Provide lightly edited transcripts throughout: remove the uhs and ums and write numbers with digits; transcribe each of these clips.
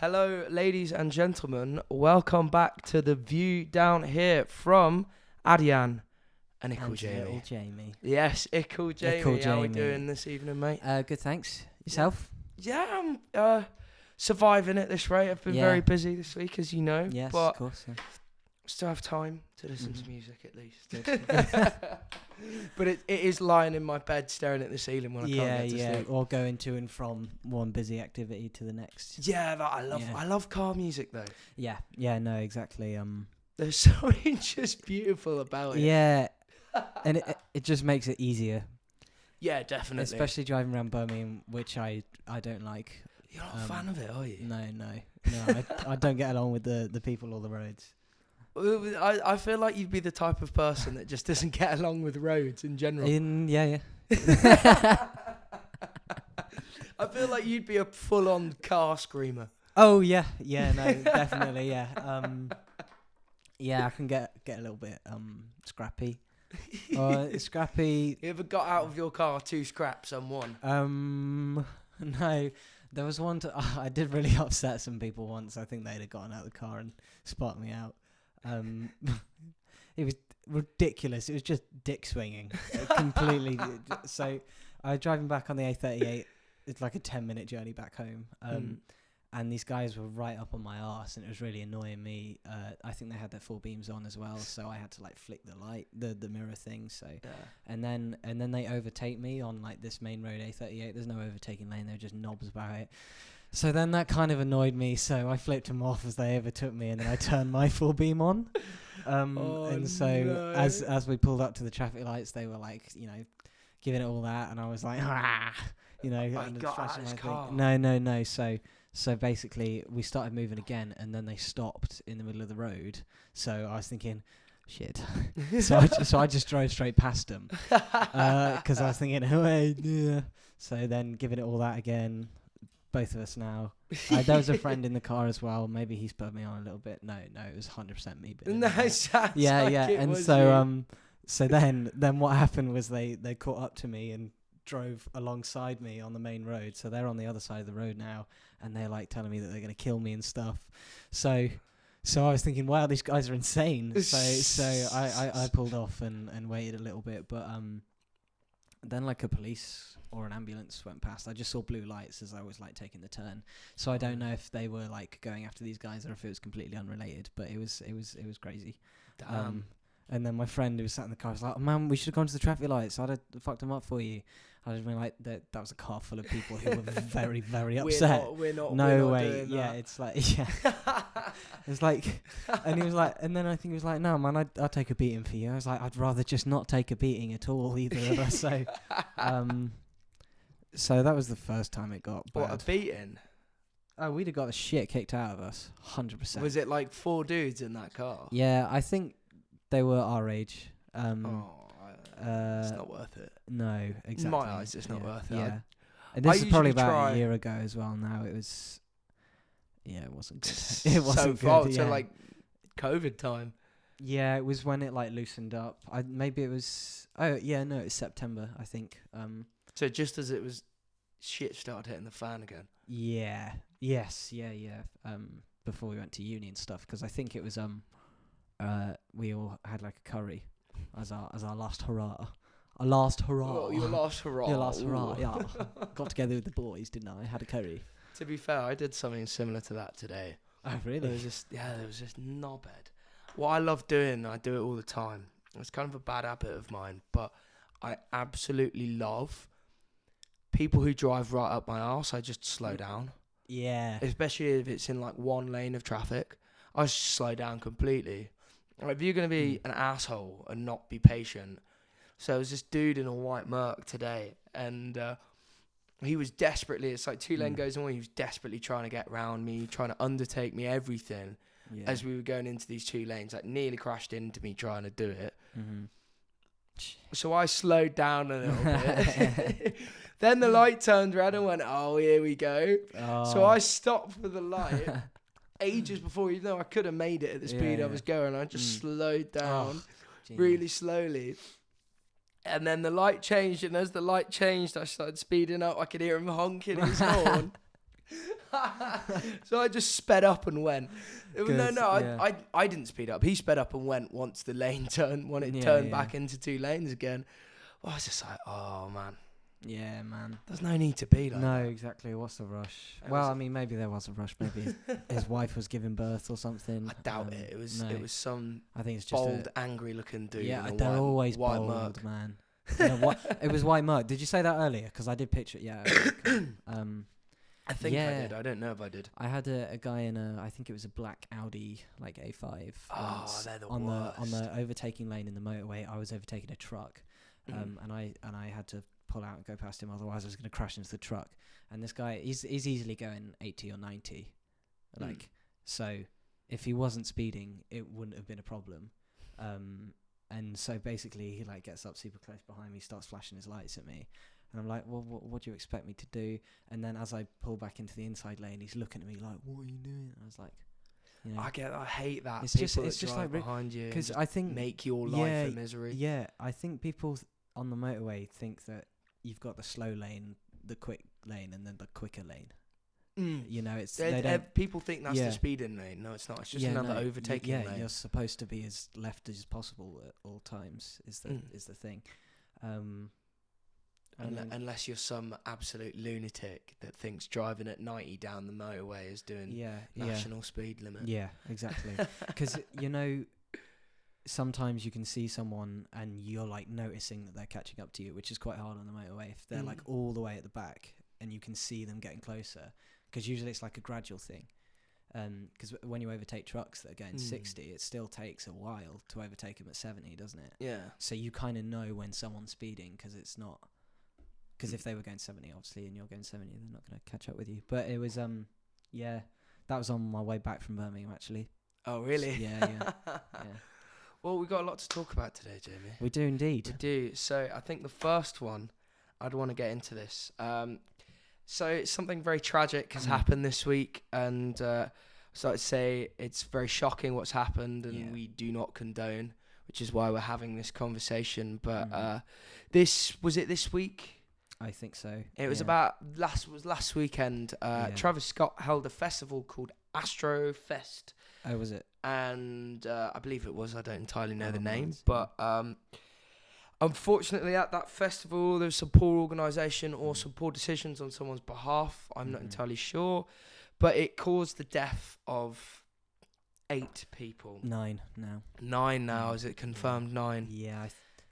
Hello, ladies and gentlemen. Welcome back to the view down here from ADian and Ickle Jamie. Jamie. Yes, Ickle Jamie. Ickle How we Jamie. doing this evening, mate? Good, thanks. Yourself? Yeah, I'm surviving at this rate. I've been very busy this week, as you know. Yes, but of course. Yeah. still have time to listen to music at least. Good. But it is lying in my bed staring at the ceiling when I can't get to sleep. Or going to and from one busy activity to the next. Yeah, I love car music though. Yeah, no, exactly. There's something just beautiful about it. Yeah, and it just makes it easier. Yeah, definitely. Especially driving around Birmingham, which I don't like. You're not a fan of it, are you? No. I don't get along with the people or the roads. I feel like you'd be the type of person that just doesn't get along with roads in general. Yeah. I feel like you'd be a full-on car screamer. Oh yeah, no, definitely, yeah. Yeah, I can get a little bit scrappy. Scrappy. You ever got out of your car 2 scraps and 1? No. There was one. I did really upset some people once. I think they'd have gotten out of the car and spot me out. It was ridiculous. It was just dick swinging, completely. So I was driving back on the A38. It's like a 10-minute journey back home. And these guys were right up on my arse, and it was really annoying me. I think they had their 4 beams on as well, so I had to like flick the light, the mirror thing. So, and then they overtake me on like this main road A38. There's no overtaking lane. They're just knobs about it. So then that kind of annoyed me. So I flipped them off as they overtook me, and then I turned my 4 beam on. As we pulled up to the traffic lights, they were like, giving it all that, and I was like, No. So basically, we started moving again, and then they stopped in the middle of the road. So I was thinking, shit. so I just drove straight past them because I was thinking, hey, yeah. So then, giving it all that again, both of us now. There was a friend in the car as well. Maybe he spurred me on a little bit. No, it was 100% me. No, yeah. And so so then what happened was they caught up to me and drove alongside me on the main road. So they're on the other side of the road now, and they're like telling me that they're going to kill me and stuff. So I was thinking, wow, these guys are insane. So I pulled off and waited a little bit, but then like a police or an ambulance went past. I just saw blue lights as I was like taking the turn. So I don't know if they were like going after these guys or if it was completely unrelated, but it was crazy. Damn. And then my friend who was sat in the car was like, oh, man, we should have gone to the traffic lights. I'd have fucked them up for you. I was like, that was a car full of people who were very, very upset. We're not no way. Doing yeah, that. It's like, yeah. It's like, and he was like, and then I think he was like, no, man, I'll take a beating for you. I was like, I'd rather just not take a beating at all, either of us. So, so that was the first time it got bad. What, a beating? Oh, we'd have got the shit kicked out of us, 100%. Was it like 4 dudes in that car? Yeah, I think they were our age. It's not worth it. No, exactly. In my eyes, it's not worth it. Yeah. And this is probably about a year ago as well. Now it was, it wasn't good. It wasn't good. So like COVID time. Yeah, it was when it like loosened up. Maybe it was. Oh yeah, no, it's September, I think. So just as it was, shit started hitting the fan again. Yeah. Yes. Yeah. Before we went to uni and stuff, because I think it was we all had like a curry as our last hurrah. Our last hurrah. Oh, your last hurrah. Your last hurrah. Yeah. Got together with the boys, didn't I? Had a curry. To be fair, I did something similar to that today. Oh really? There was just knobhead. What I love doing, I do it all the time. It's kind of a bad habit of mine, but I absolutely love people who drive right up my arse. I just slow down. Yeah. Especially if it's in like one lane of traffic. I just slow down completely. Like, if you're going to be an asshole and not be patient. So there was this dude in a white Merc today, and he was desperately, it's like 2 lane goes on, he was desperately trying to get round me, trying to undertake me, everything. Yeah. As we were going into these 2 lanes, like nearly crashed into me trying to do it. Mm-hmm. So I slowed down a little bit. Then the light turned red and went, oh, here we go. Oh. So I stopped for the light. Ages before, even though I could have made it at the speed I was going, I just slowed down really slowly. And then the light changed, and as the light changed, I started speeding up. I could hear him honking his horn. So I just sped up and went. Yeah. I didn't speed up. He sped up and went once the lane turned, when it turned back into 2 lanes again. I was just like, oh man. Yeah, man. There's no need to be like No, that. exactly. What's the rush? Well, I mean, maybe there was a rush. Maybe his wife was giving birth or something. I doubt it. It was some I think it's just bold, angry-looking dude. Yeah, in a they're always white bold, Merc. man. It was white Merc. Did you say that earlier? Because I did picture it. Yeah. I think I did. I don't know if I did. I had a guy in I think it was a black Audi, like A5. Oh, they're the on worst. the overtaking lane in the motorway. I was overtaking a truck, and I had to pull out and go past him. Otherwise, I was going to crash into the truck. And this guy, he's easily going 80 or 90, like so. If he wasn't speeding, it wouldn't have been a problem. And so basically, he like gets up super close behind me, starts flashing his lights at me. And I'm like, well, what do you expect me to do? And then as I pull back into the inside lane, he's looking at me like, what are you doing? I was like, you know, I hate that. It's People just that like drive behind you, because I think make your life a misery. Yeah, I think people on the motorway think that you've got the slow lane, the quick lane, and then the quicker lane. You know, it's people think that's the speeding lane. No, it's not. It's just another overtaking lane. You're supposed to be as left as possible at all times. Is the thing. Unless you're some absolute lunatic that thinks driving at 90 down the motorway is doing national speed limit. Yeah, exactly. Because you know, sometimes you can see someone and you're like noticing that they're catching up to you, which is quite hard on the motorway if they're like all the way at the back and you can see them getting closer. Because usually it's like a gradual thing. Because when you overtake trucks that are going 60, it still takes a while to overtake them at 70, doesn't it? Yeah. So you kind of know when someone's speeding because it's not. Because if they were going 70, obviously, and you're going 70, they're not going to catch up with you. But it was, that was on my way back from Birmingham, actually. Oh, really? Yeah. Well, we've got a lot to talk about today, Jamie. We do indeed. We do. So I think the first one, I'd want to get into this. So something very tragic has happened this week, and so I'd say it's very shocking what's happened, and we do not condone, which is why we're having this conversation. But this week? I think so. It was about last weekend. Travis Scott held a festival called Astro Fest. Oh, was it? And I believe it was. I don't entirely know the name, but unfortunately, at that festival, there was some poor organisation or some poor decisions on someone's behalf. I'm not entirely sure, but it caused the death of 8 people. 9 now. 9 now. Is it confirmed? 9? Yeah,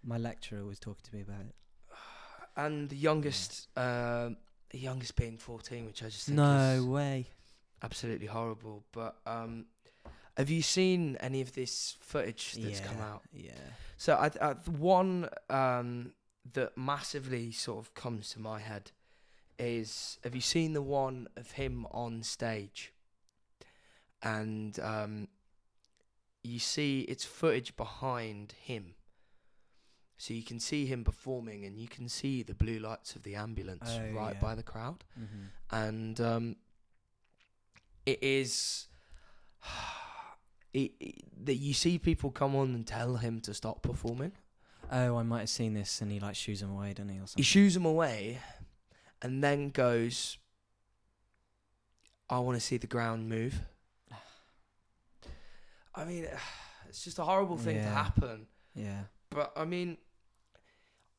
my lecturer was talking to me about it. And the youngest being 14, which I just think no way, absolutely horrible. But have you seen any of this footage that's come out? Yeah. So the one that massively sort of comes to my head is, have you seen the one of him on stage? And you see it's footage behind him. So you can see him performing, and you can see the blue lights of the ambulance by the crowd. And it is that you see people come on and tell him to stop performing. Oh, I might have seen this, and he like shoos them away, doesn't he, or something? He shoos them away, and then goes, "I want to see the ground move." I mean, it's just a horrible thing to happen. Yeah. But I mean,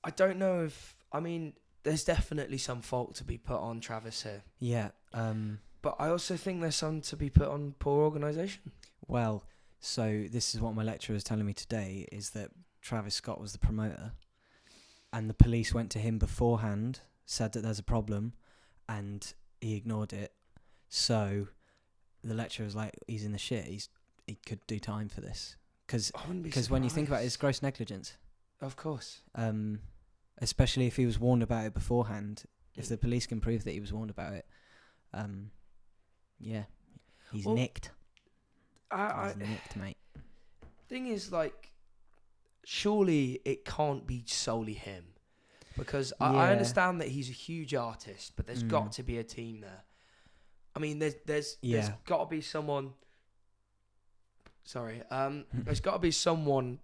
I don't know if... I mean, there's definitely some fault to be put on Travis here. Yeah. But I also think there's some to be put on poor organisation. Well, so this is what my lecturer was telling me today, is that Travis Scott was the promoter, and the police went to him beforehand, said that there's a problem, and he ignored it. So the lecturer was like, he's in the shit. He could do time for this. Because when you think about it, it's gross negligence. Of course. Especially if he was warned about it beforehand. If the police can prove that he was warned about it, he's nicked. He's nicked, mate. Thing is, like, surely it can't be solely him, because I understand that he's a huge artist, but there's got to be a team there. I mean, there's got to be someone. Sorry, there's got to be someone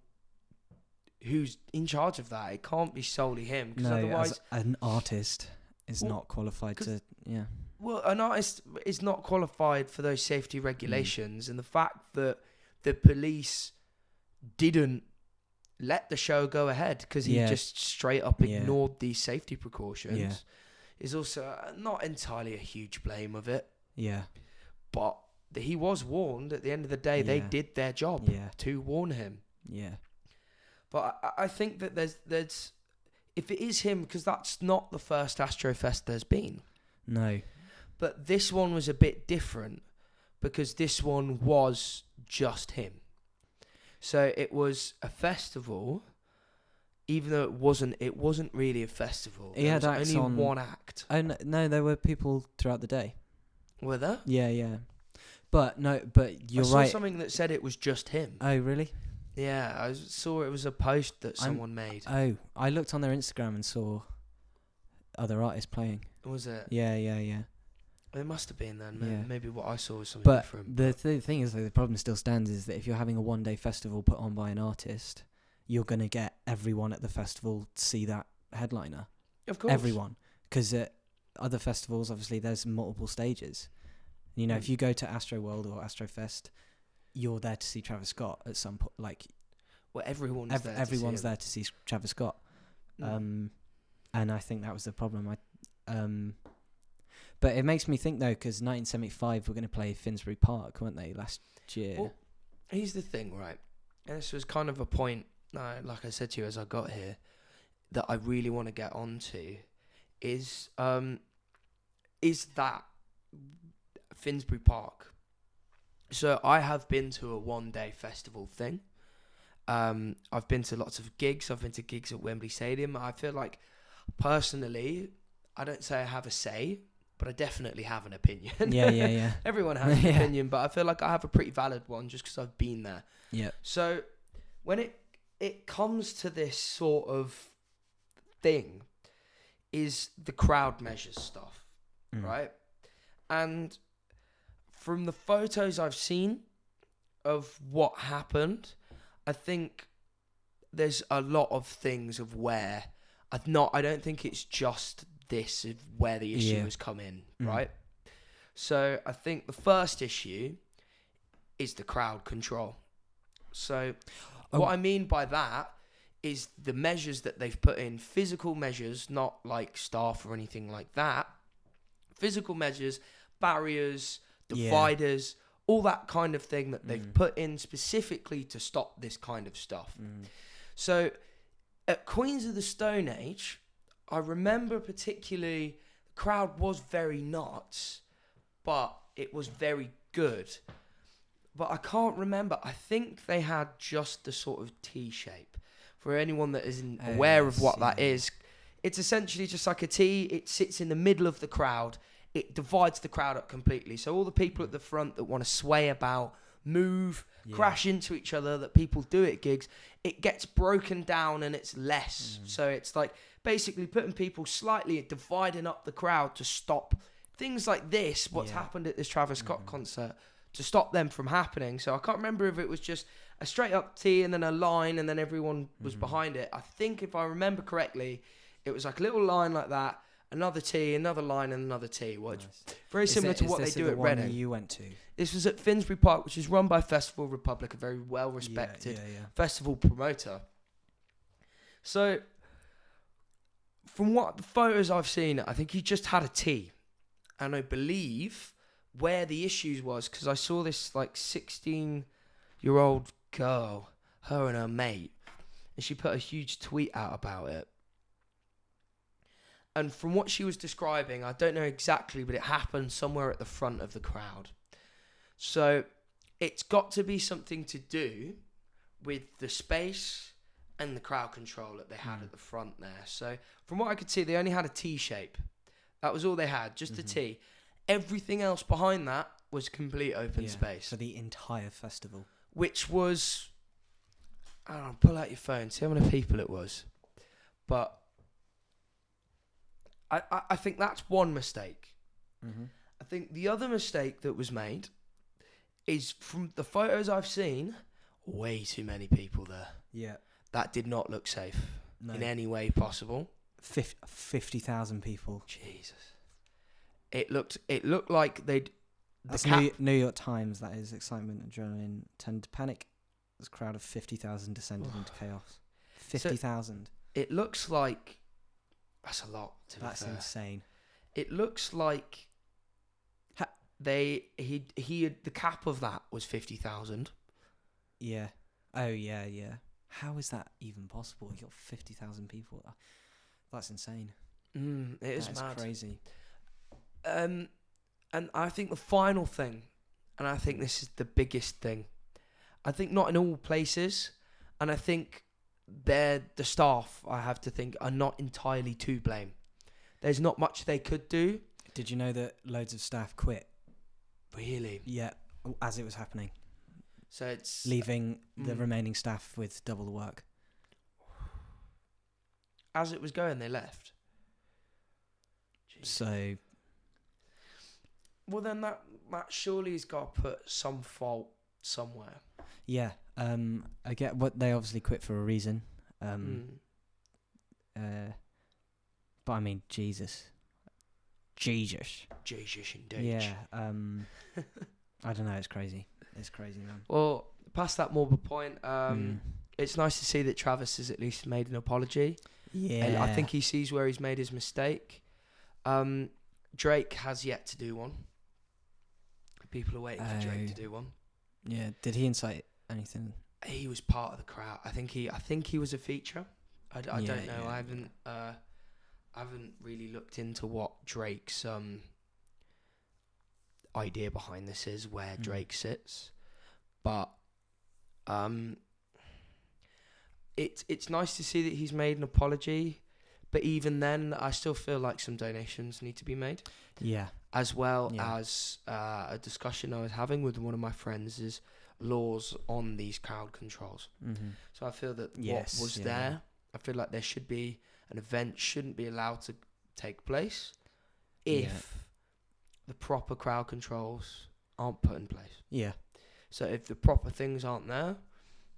who's in charge of that. It can't be solely him, because otherwise, an artist is not qualified to. Yeah. Well, an artist is not qualified for those safety regulations, and the fact that the police didn't let the show go ahead because he just straight up ignored these safety precautions is also not entirely a huge blame of it. Yeah. But he was warned at the end of the day. They did their job to warn him. Yeah. But I think that there's if it is him, because that's not the first Astrofest there's been. No. But this one was a bit different because this one was just him. So it was a festival, even though it wasn't really a festival. He had acts only on one act. Oh no, there were people throughout the day. Were there? Yeah. But you're right. I saw something that said it was just him. Oh really? Yeah, I saw it was a post that someone made. Oh, I looked on their Instagram and saw other artists playing. Was it? Yeah. It must have been then. Yeah. Maybe what I saw was something But different. the thing is, though, the problem still stands is that if you're having a one-day festival put on by an artist, you're going to get everyone at the festival to see that headliner. Of course. Everyone. Because at other festivals, obviously, there's multiple stages. You know, if you go to Astroworld or Astrofest, you're there to see Travis Scott at some point. Like, well, everyone's there to see Travis Scott. And I think that was the problem. But it makes me think, though, because 1975 were going to play Finsbury Park, weren't they, last year? Well, here's the thing, right? And this was kind of a point, like I said to you as I got here, that I really want to get onto, is that Finsbury Park. So I have been to a one-day festival thing. I've been to lots of gigs. I've been to gigs at Wembley Stadium. I feel like, personally, I don't say I have a say, but I definitely have an opinion. Yeah. Everyone has an opinion, but I feel like I have a pretty valid one just because I've been there. Yeah. So when it comes to this sort of thing, is the crowd measures stuff, right? And from the photos I've seen of what happened, I think there's a lot of things of where I don't think it's just this of where the issue has come in, right? So I think the first issue is the crowd control. So what I mean by that is the measures that they've put in, physical measures, not like staff or anything like that. Physical measures, barriers, dividers, all that kind of thing that they've put in specifically to stop this kind of stuff. So at Queens of the Stone Age, I remember particularly the crowd was very nuts, but it was very good. But I can't remember. I think they had just the sort of T shape. For anyone that isn't aware of what that is, it's essentially just like a T. It sits in the middle of the crowd. It divides the crowd up completely. So all the people at the front that want to sway about, move, crash into each other, that people do at gigs, it gets broken down and it's less. So it's like basically putting people slightly, dividing up the crowd to stop things like this, what's happened at this Travis Scott concert, to stop them from happening. So I can't remember if it was just a straight up T and then a line and then everyone was behind it. I think if I remember correctly, it was like a little line like that, another T, another line, and another T. Well, it's very similar to what they do at Reading. You went to? This was at Finsbury Park, which is run by Festival Republic, a very well-respected festival promoter. So, from what the photos I've seen, I think he just had a T. And I believe where the issues was, because I saw this like 16-year-old girl, her and her mate, and she put a huge tweet out about it. And from what she was describing, I don't know exactly, but it happened somewhere at the front of the crowd. So it's got to be something to do with the space and the crowd control that they had at the front there. So from what I could see, they only had a T shape. That was all they had, just a T. Everything else behind that was complete open space. For the entire festival. Which was, I don't know, pull out your phone, see how many people it was. But I think that's one mistake. I think the other mistake that was made is, from the photos I've seen, way too many people there. Yeah. That did not look safe in any way possible. 50,000 people. Jesus. It looked like they'd. That's New York Times. That is excitement, adrenaline, tend to panic. As a crowd of 50,000 descended into chaos. 50,000. So it looks like that's a lot. That's insane. It looks like the cap of that was 50,000. Yeah. Oh yeah. How is that even possible? You got 50,000 people. That's insane. It is mad. That's crazy. And I think the final thing, and I think this is the biggest thing, I think not in all places, and I think the staff, I have to think, are not entirely to blame. There's not much they could do. Did you know that loads of staff quit? Really? Yeah, as it was happening. So it's leaving the remaining staff with double the work. As it was going, they left. Jeez. So, well, then that surely has got to put some fault somewhere. Yeah, I get what they obviously quit for a reason. But I mean, Jesus indeed. Yeah. I don't know. It's crazy. It's crazy, man. Well, past that morbid point, it's nice to see that Travis has at least made an apology. Yeah. And I think he sees where he's made his mistake. Drake has yet to do one. People are waiting for Drake to do one. Yeah. Did he incite anything? He was part of the crowd. I think he was a feature. I don't know. Yeah. I haven't really looked into what Drake's idea behind this is, where Drake sits, but it's nice to see that he's made an apology, but even then I still feel like some donations need to be made, as well as a discussion I was having with one of my friends is laws on these crowd controls. So I feel that what was there, I feel like there should be an event shouldn't be allowed to take place if the proper crowd controls aren't put in place. Yeah. So if the proper things aren't there,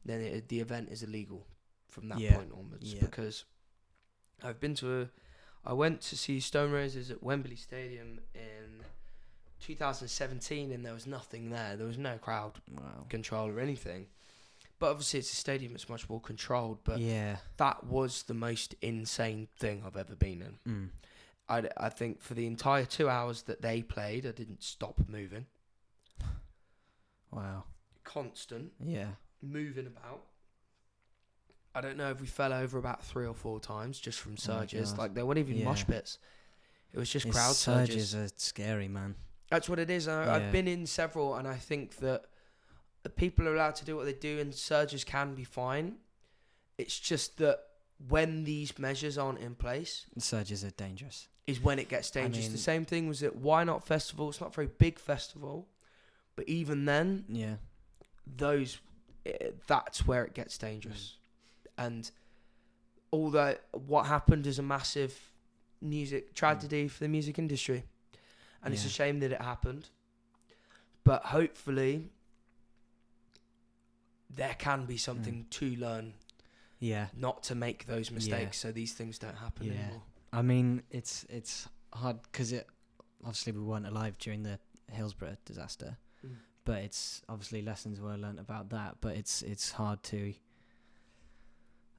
then the event is illegal from that point onwards. Because I went to see Stone Roses at Wembley Stadium in 2017, and there was nothing there. There was no crowd control or anything. But obviously it's a stadium, it's much more controlled. But that was the most insane thing I've ever been in. I think for the entire 2 hours that they played, I didn't stop moving. Wow. Constant. Yeah. Moving about. I don't know if we fell over about 3 or 4 times just from surges. Like, there weren't even mosh pits. It was just crowd surges. Surges are scary, man. That's what it is. I've been in several, and I think that people are allowed to do what they do, and surges can be fine. It's just that when these measures aren't in place, surges are dangerous. Is when it gets dangerous. The same thing was at Why Not Festival. It's not a very big festival, but even then, that's where it gets dangerous. And although what happened is a massive music tragedy for the music industry, and it's a shame that it happened. But hopefully, there can be something to learn. Yeah. Not to make those mistakes, so these things don't happen anymore. I mean, it's hard because obviously we weren't alive during the Hillsborough disaster, but it's obviously lessons were learnt about that. But it's hard to.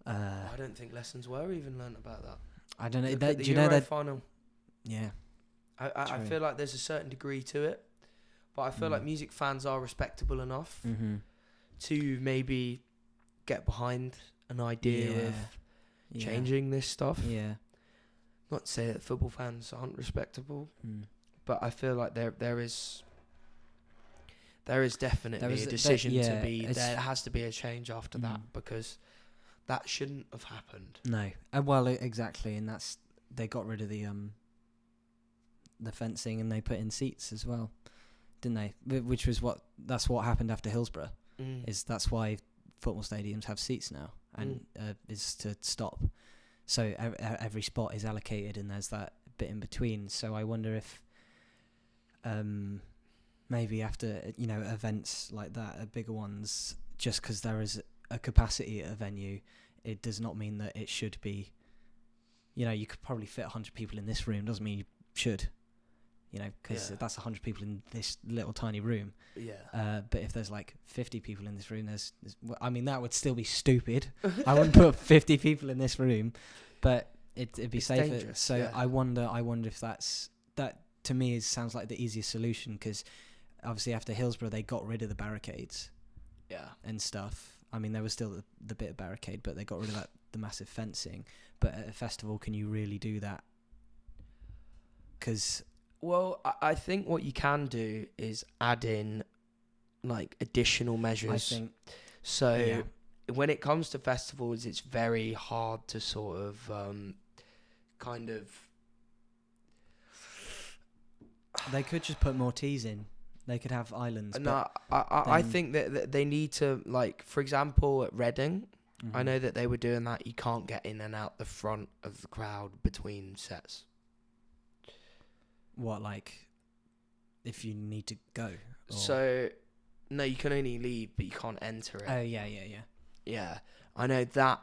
I don't think lessons were even learnt about that. I don't know. Do you know that final? Yeah. I feel like there's a certain degree to it, but I feel like music fans are respectable enough to maybe get behind an idea of changing this stuff. Yeah. Not to say that football fans aren't respectable, but I feel like there is definitely a decision to be. There has to be a change after that, because that shouldn't have happened. No. Well, exactly, and they got rid of the fencing and they put in seats as well, didn't they? Which was that's what happened after Hillsborough. That's why football stadiums have seats now, and is to stop. So every spot is allocated, and there's that bit in between. So I wonder if maybe after events like that, bigger ones, just because there is a capacity at a venue, it does not mean that it should be. You could probably fit 100 people in this room. Doesn't mean you should. you know, because that's 100 people in this little tiny room. Yeah. But if there's like 50 people in this room, I mean, that would still be stupid. I wouldn't put 50 people in this room, but it'd be safer. Dangerous, So yeah. I wonder if that to me sounds like the easiest solution, because obviously after Hillsborough they got rid of the barricades. Yeah. And stuff. I mean, there was still the bit of barricade, but they got rid of the massive fencing. But at a festival, can you really do that? Because I think what you can do is add in like additional measures. I think so. When it comes to festivals, it's very hard to sort of kind of. They could just put more teas in. They could have islands. No, I think that they need to, like, for example, at Reading, I know that they were doing that. You can't get in and out the front of the crowd between sets. What, like, if you need to go? Or? So, no, you can only leave, but you can't enter it. Oh, yeah. Yeah, I know that.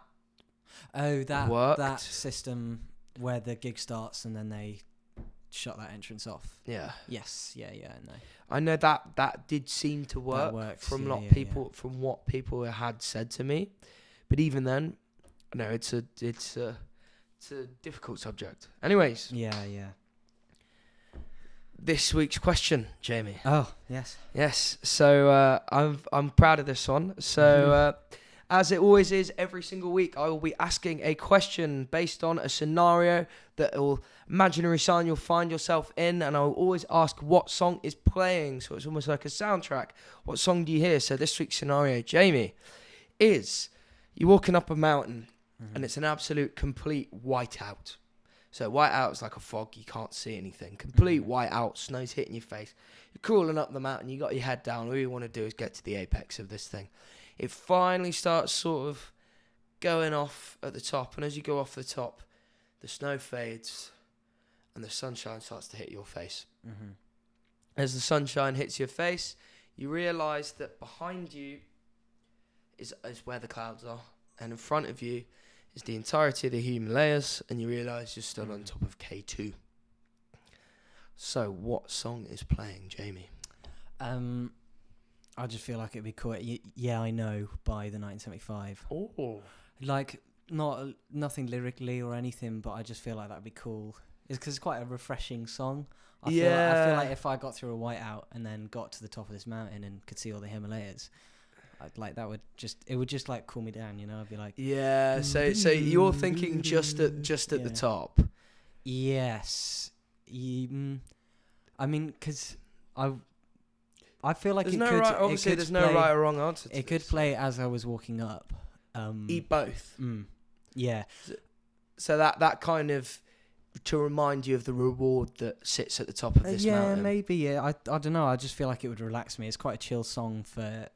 Oh, that worked. That system where the gig starts and then they shut that entrance off. Yeah. Yes. Yeah. No. I know that did seem to work from what people had said to me, but even then, no, it's a difficult subject. Anyways. Yeah. This week's question, Jamie. Oh, yes. Yes. So I'm proud of this one. So as it always is, every single week I will be asking a question based on a scenario that will imaginary sign you'll find yourself in, and I'll always ask what song is playing. So it's almost like a soundtrack. What song do you hear? So this week's scenario, Jamie, is you're walking up a mountain and it's an absolute complete whiteout. So whiteout is like a fog, you can't see anything. Complete whiteout, snow's hitting your face. You're crawling up the mountain, you got your head down, all you want to do is get to the apex of this thing. It finally starts sort of going off at the top, and as you go off the top, the snow fades and the sunshine starts to hit your face. As the sunshine hits your face, you realise that behind you is where the clouds are, and in front of you is the entirety of the Himalayas, and you realise you're still on top of K2. So what song is playing, Jamie? I just feel like it'd be cool. Yeah, I Know by the 1975. Oh. Like, nothing lyrically or anything, but I just feel like that'd be cool. It's because it's quite a refreshing song. I feel like if I got through a whiteout and then got to the top of this mountain and could see all the Himalayas, it would just like cool me down, you know? I'd be like, yeah. So you're thinking just at the top. Yes. I mean, because I feel like there's no right or wrong answer to it. It could play as I was walking up. Eat both. Yeah. So that kind of to remind you of the reward that sits at the top of this mountain. Yeah, maybe. Yeah, I don't know. I just feel like it would relax me. It's quite a chill song for.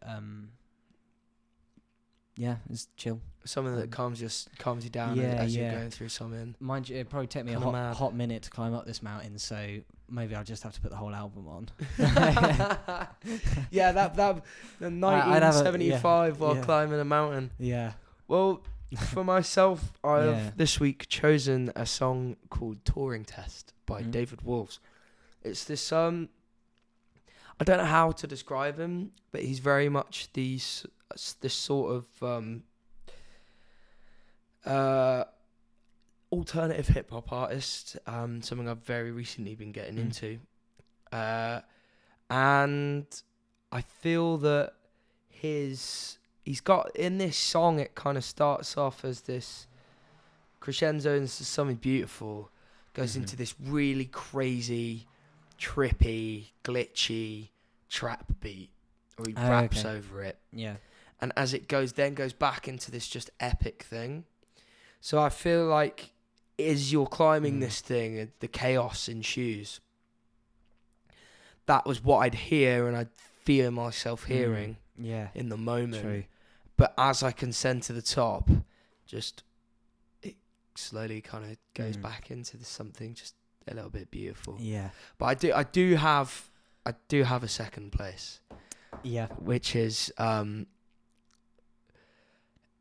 Yeah, it's chill. Something that calms you down as you're going through something. Mind you, it'd probably take me a hot minute to climb up this mountain, so maybe I'll just have to put the whole album on. Yeah, that the 1975 while climbing a mountain. Yeah. Well, for myself, I've this week chosen a song called "Touring Test" by David Wolves. It's this I don't know how to describe him, but he's very much this sort of alternative hip hop artist. Something I've very recently been getting into, and I feel that he's got in this song. It kind of starts off as this crescendo and something beautiful, goes into this really crazy, trippy, glitchy trap beat, or he raps over it. Yeah. And as it goes back into this just epic thing. So I feel like as you're climbing this thing, the chaos ensues. That was what I'd hear and I'd feel myself hearing in the moment. True. But as I ascend to the top, just it slowly kind of goes back into something just a little bit beautiful. Yeah. But I do have a second place. Yeah. Which is How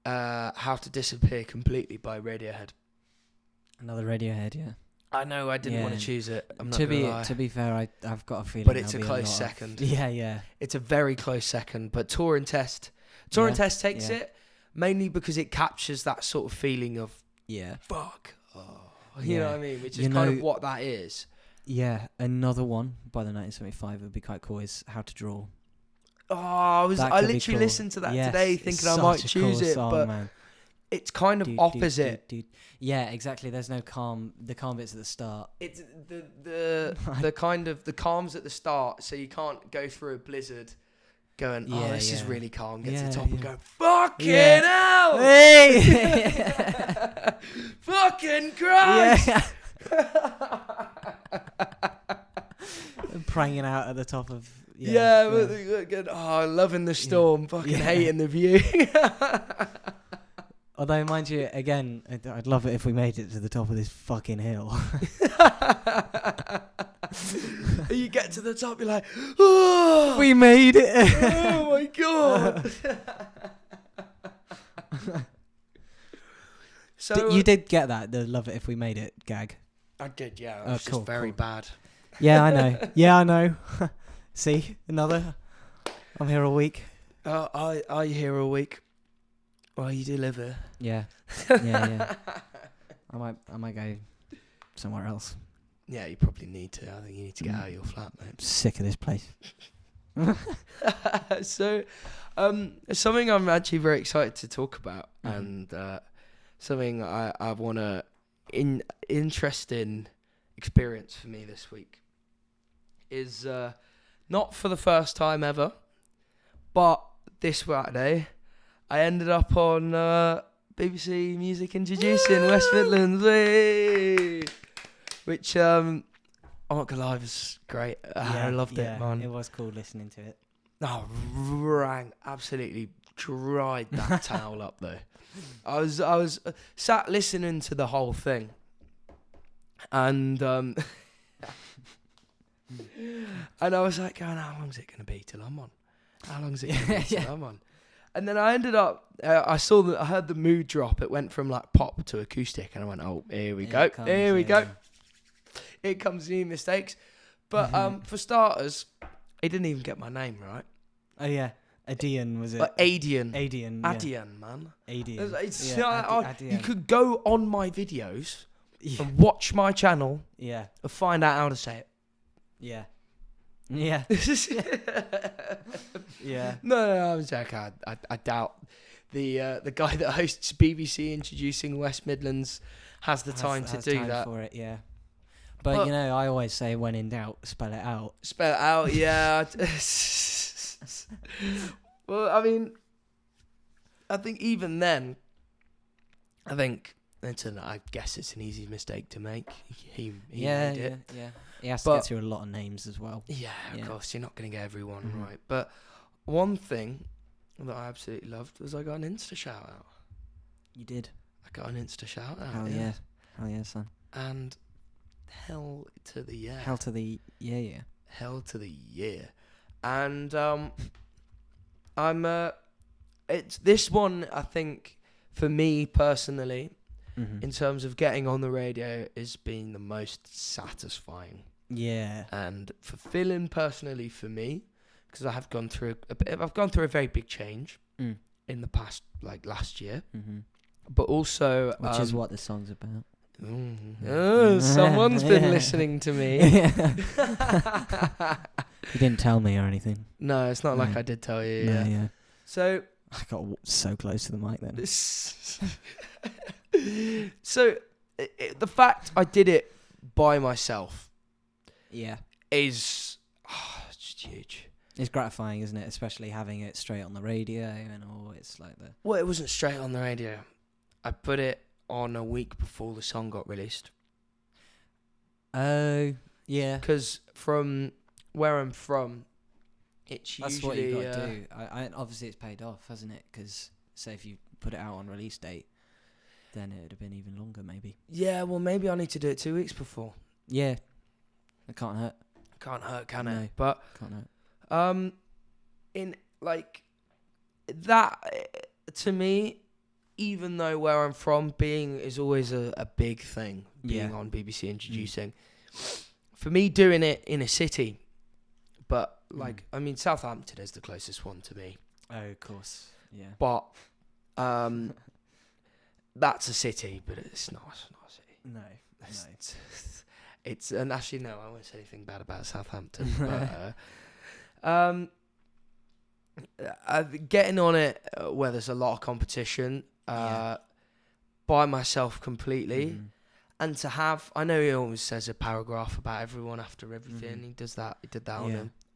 to Disappear Completely by Radiohead. Another Radiohead, yeah. I know I didn't want to choose it. I'm not to gonna be lie. to be fair, I've got a feeling. But it's a there'll be close lot second. Yeah. It's a very close second. But Tour and Test takes it mainly because it captures that sort of feeling of fuck. You know what I mean? Which is kind of what that is. Yeah, another one by the 1975 would be quite cool is How to Draw. Oh, I literally listened to that today thinking I might choose it, but man. It's kind of opposite. Yeah, exactly. There's no calm. The calm bits at the start. It's the kind of the calms at the start, so you can't go through a blizzard going, this is really calm, get to the top and go, fucking hell! Hey! Fucking Christ! Pranging out at the top of... loving the storm, fucking hating the view. Although, mind you, again, I'd love it if we made it to the top of this fucking hill. You get to the top, you're like, oh, we made it. Oh my God. So you did get that, the love it if we made it gag. I did, yeah. It was just very bad. Yeah, I know. See, another. I'm here all week. Are you here all week? Well, you do live here. Yeah. I might go somewhere else. Yeah, you probably need to. I think you need to get out of your flat, mate. I'm sick of this place. So, something I'm actually very excited to talk about, and something I want to interesting experience for me this week is not for the first time ever, but this Saturday I ended up on BBC Music Introducing West Midlands, which I'm not gonna lie, was great. I loved it, man. It was cool listening to it. Oh, absolutely dried that towel up though. I was sat listening to the whole thing, and and I was like, going, how long is it going to be till I'm on? How long is it going to be till I'm on? And then I ended up, I heard the mood drop. It went from like pop to acoustic, and I went, oh, here we go. Here comes the mistakes. But for starters, he didn't even get my name right. Oh yeah, ADian was it? ADian. ADian, man. ADian. You could go on my videos and watch my channel. Yeah. And find out how to say it. Yeah. Yeah. Yeah. No, I'm joking. I doubt the guy that hosts BBC Introducing West Midlands has the time to do that. For it, yeah. But you know, I always say, when in doubt, spell it out. Spell it out, yeah. Well, I mean, I think even then, I guess it's an easy mistake to make. He made it. Yeah. He has to get through a lot of names as well. Yeah, of course. You're not going to get everyone right. But one thing that I absolutely loved was I got an Insta shout out. You did? I got an Insta shout out. Hell yeah. Hell yeah, son. And hell to the yeah. Hell to the yeah. Hell to the yeah. And it's this one, I think, for me personally, in terms of getting on the radio, is being the most satisfying. Yeah. And fulfilling personally for me, because I have gone through a very big change in the past, like last year. But also, which is what the song's about. Someone's been listening to me. You didn't tell me or anything. No, it's not like I did tell you. No, yeah. So I got so close to the mic then. So the fact I did it by myself, is just huge. It's gratifying, isn't it? Especially having it straight on the radio and all. It's like the. Well, it wasn't straight on the radio. I put it on a week before the song got released. Oh, yeah. Because from where I'm from, it's that's usually... what you got to do. I obviously, it's paid off, hasn't it? Because, say, if you put it out on release date, then it would have been even longer, maybe. Yeah, well, maybe I need to do it 2 weeks before. Yeah. It can't hurt. Can't hurt, can it? No, but can't hurt. In, like, that, to me, even though where I'm from, being is always a big thing, being on BBC Introducing. For me, doing it in a city, but like, I mean, Southampton is the closest one to me. Oh, of course. Yeah. But that's a city, but it's not a city. No. It's and actually no, I won't say anything bad about Southampton. But getting on it where there's a lot of competition, by myself completely, and to have, I know he always says a paragraph about everyone after everything. He does that. He did that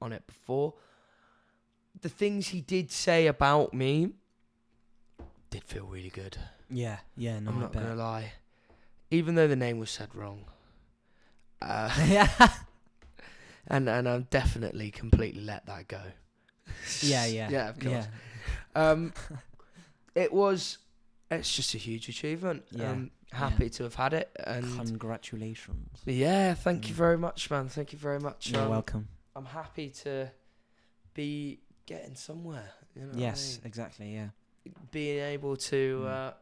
on it before. The things he did say about me did feel really good. Yeah. No, I'm not gonna lie, even though the name was said wrong. And I'm definitely completely let that go. Yeah, of course. It's just a huge achievement. Happy to have had it, and congratulations. Yeah, thank you very much, man. Thank you very much. You're welcome. I'm happy to be getting somewhere. You know yes, exactly. Yeah, being able to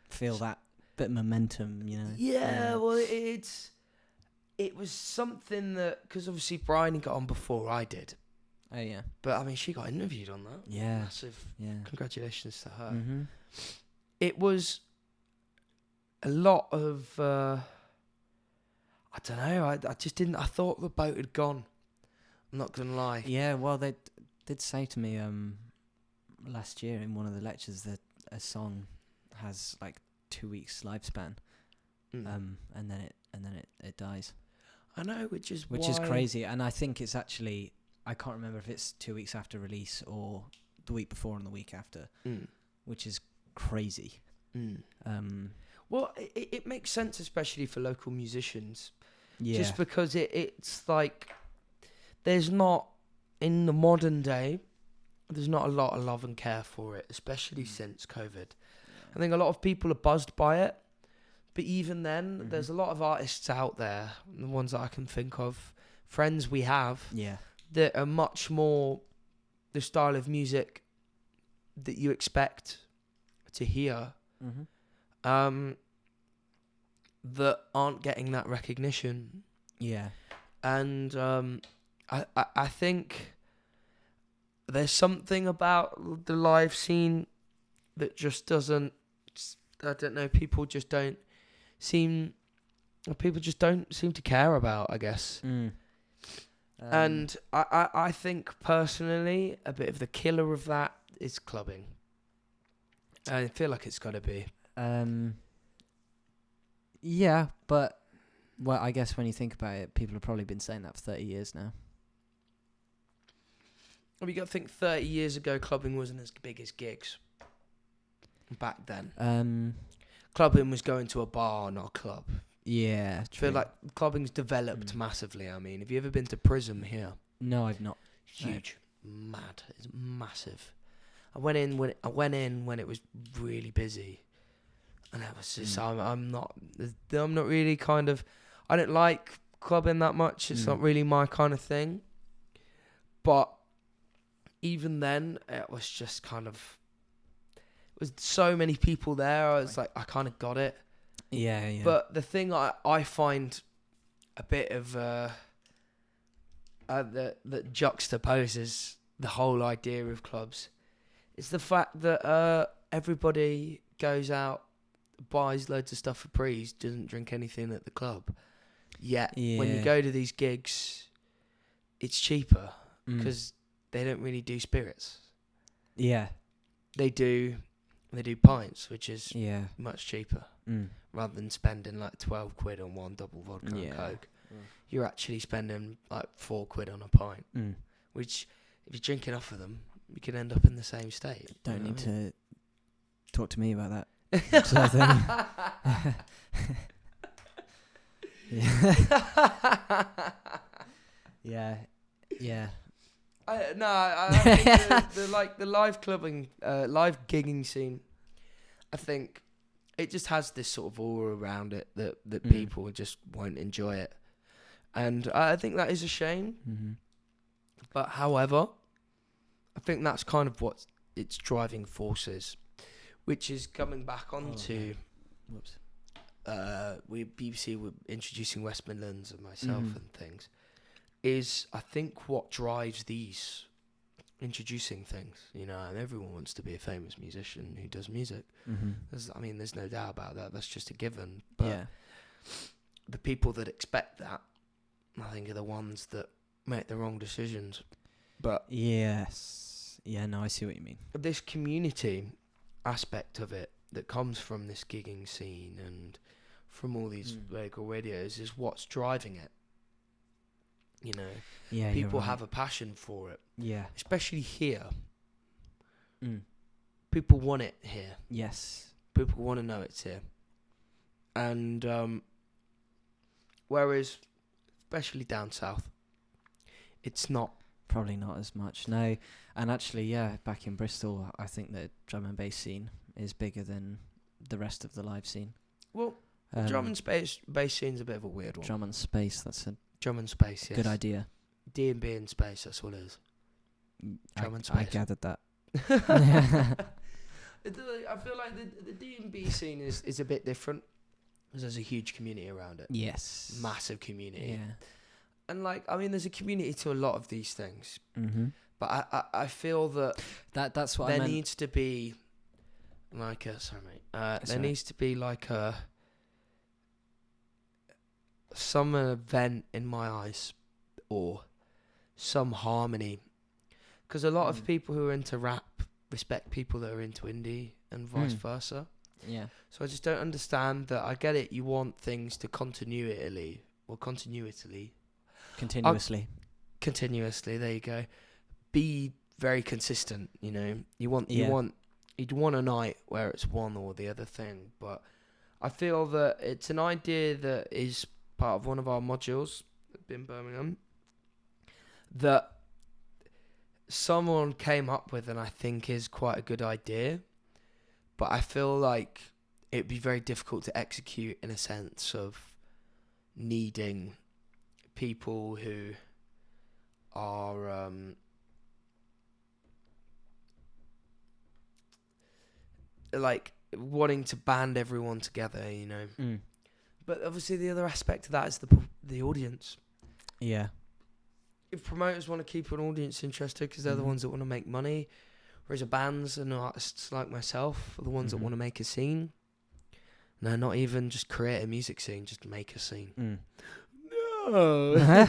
feel that bit of momentum, you know. Yeah, well, it was something that, because obviously Bryony got on before I did. Oh yeah. But I mean, she got interviewed on that. Yeah. Massive. Yeah. Congratulations to her. Mm-hmm. It was a lot of. I don't know. I just didn't. I thought the boat had gone. I'm not gonna lie. Yeah. Well, they did say to me last year in one of the lectures that a song has like 2 weeks lifespan, and then it dies. I know, which is crazy, and I think it's actually, I can't remember if it's 2 weeks after release or the week before and the week after, which is crazy. Well, it makes sense, especially for local musicians. Yeah. Just because it's like there's not, in the modern day, there's not a lot of love and care for it, especially since COVID. I think a lot of people are buzzed by it, but even then, there's a lot of artists out there, the ones that I can think of, friends we have, that are much more the style of music that you expect to hear, that aren't getting that recognition. Yeah. And I think there's something about the live scene that just doesn't, I don't know, people just don't seem to care about, I guess. And I think personally a bit of the killer of that is clubbing. I feel like it's got to be. Yeah, but well, I guess when you think about it, people have probably been saying that for 30 years now. Well, you got to think 30 years ago, clubbing wasn't as big as gigs. Back then, clubbing was going to a bar, not a club. Yeah, true. I feel like clubbing's developed massively. I mean, have you ever been to Prism here? No, I've not. Huge, mad, it's massive. I went in when it was really busy, and it was just I'm not really kind of, I don't like clubbing that much. It's not really my kind of thing. But even then, it was just kind of. Was so many people there. I was like, I kind of got it. Yeah. But the thing I find a bit of that juxtaposes the whole idea of clubs is the fact that everybody goes out, buys loads of stuff for prees, doesn't drink anything at the club. Yet when you go to these gigs, it's cheaper because they don't really do spirits. Yeah, they do pints, which is much cheaper. Rather than spending like 12 quid on one double vodka and Coke. You're actually spending like 4 quid on a pint, which if you drink enough of them, you can end up in the same state. Don't need to talk to me about that. Sort of thing. Yeah. I think the live clubbing, live gigging scene, I think it just has this sort of aura around it that people just won't enjoy it, and I think that is a shame. But however, I think that's kind of what its driving forces, which is coming back onto. Whoops. BBC were introducing West Midlands and myself and things. Is I think what drives these introducing things, and everyone wants to be a famous musician who does music. There's no doubt about that. That's just a given. But the people that expect that, I think, are the ones that make the wrong decisions. But yes, no, I see what you mean. This community aspect of it that comes from this gigging scene and from all these local radios is what's driving it. People have a passion for it. Yeah. Especially here. People want it here. Yes. People want to know it's here. And whereas, especially down south, it's not. Probably not as much, no. And actually, back in Bristol, I think the drum and bass scene is bigger than the rest of the live scene. Well, drum and bass scene's a bit of a weird one. Drum and space, that's a drum and space, yes. Good idea. D&B in space, that's what it is. Drum and space. I gathered that. I feel like the D&B scene is a bit different because there's a huge community around it. Yes. Massive community. Yeah. And there's a community to a lot of these things. But I feel that's what there I meant. needs to be like a needs to be like some event in my eyes or some harmony, because a lot of people who are into rap respect people that are into indie and vice versa. Yeah. So I just don't understand that. I get it, you want things to continuously, there you go, be very consistent. You want a night where it's one or the other thing. But I feel that it's an idea that is part of one of our modules in Birmingham that someone came up with, and I think is quite a good idea, but I feel like it'd be very difficult to execute in a sense of needing people who are wanting to band everyone together, But obviously the other aspect of that is the audience. Yeah. If promoters want to keep an audience interested because they're the ones that want to make money, whereas bands and artists like myself are the ones that want to make a scene. No, not even just create a music scene, just make a scene. No.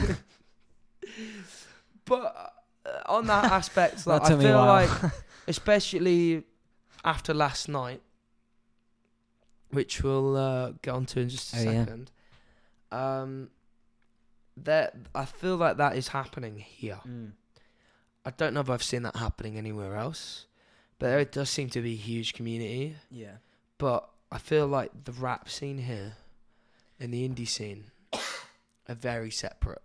But on that aspect, I feel like, especially after last night, which we'll get onto in just a second, I feel like that is happening here. I don't know if I've seen that happening anywhere else, but there does seem to be a huge community. Yeah. But I feel like the rap scene here and the indie scene are very separate.